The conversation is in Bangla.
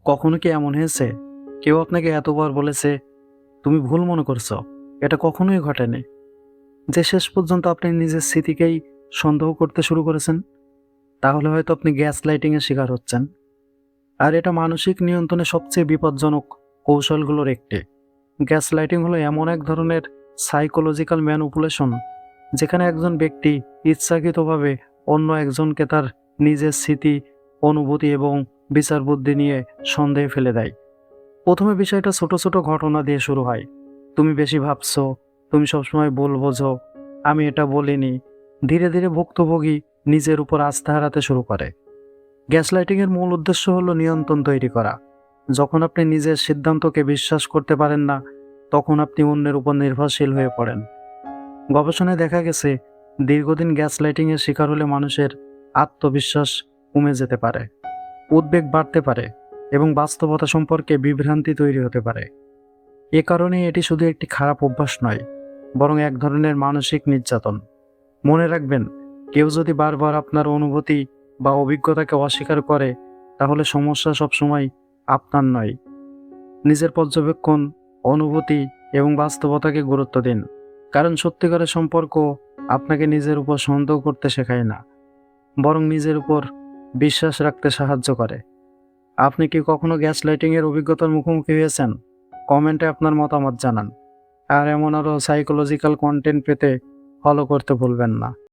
কখনো কি এমন হয়েছে কেউ আপনাকে এতবার বলেছে তুমি ভুল মনে করছো? এটা কখনোই ঘটেনি, যে শেষ পর্যন্ত আপনি নিজের স্মৃতিকেই সন্দেহ করতে শুরু করেছেন? তাহলে হয়তো আপনি গ্যাস লাইটিং এর শিকার হচ্ছেন। আর এটা মানসিক নিয়ন্ত্রণের সবচেয়ে বিপজ্জনক কৌশলগুলোর একটি। গ্যাস লাইটিং হলো এমন এক ধরনের সাইকোলজিক্যাল ম্যানিপুলেশন, যেখানে একজন ব্যক্তি ইচ্ছাকৃতভাবে অন্য একজনকে তার নিজের স্মৃতি, অনুভূতি এবং বিচার বুদ্ধি নিয়ে সন্দেহে ফেলে দেয়। প্রথমে বিষয়টা ছোট ছোট ঘটনা দিয়ে শুরু হয়। তুমি বেশি ভাবছো, তুমি সবসময় ভুল বোঝো, আমি এটা বলিনি। ধীরে ধীরে ভুক্তভোগী নিজের উপর আস্থা হারাতে শুরু করে। গ্যাসলাইটিং এর মূল উদ্দেশ্য হলো নিয়ন্ত্রণ তৈরি করা। যখন আপনি নিজের সিদ্ধান্তকে বিশ্বাস করতে পারেন না, তখন আপনি অন্যের উপর নির্ভরশীল হয়ে পড়েন। গবেষণায় দেখা গেছে, দীর্ঘদিন গ্যাসলাইটিং এর শিকার হলে মানুষের আত্মবিশ্বাস কমে যেতে পারে, উদ্বেগ বাড়তে পারে এবং বাস্তবতা সম্পর্কে বিভ্রান্তি তৈরি হতে পারে। এ কারণে এটি শুধু একটি খারাপ অভ্যাস নয়, বরং এক ধরনের মানসিক নির্যাতন। মনে রাখবেন, কেউ যদি বারবার আপনার অনুভূতি বা অভিজ্ঞতাকে অস্বীকার করে, তাহলে সমস্যা সবসময় আপনার নয়। নিজের পর্যবেক্ষণ, অনুভূতি এবং বাস্তবতাকে গুরুত্ব দিন, কারণ সত্যিকারের সম্পর্ক আপনাকে নিজের উপর সন্দেহ করতে শেখায় না, বরং নিজের উপর বিশ্বাস রাখতে সাহায্য করে। আপনি কি কখনো গ্যাস লাইটিং এর অভিজ্ঞতার মুখোমুখি হয়েছেন? কমেন্টে আপনার মতামত জানান। আর এমন আরও সাইকোলজিক্যাল কন্টেন্ট পেতে ফলো করতে ভুলবেন না।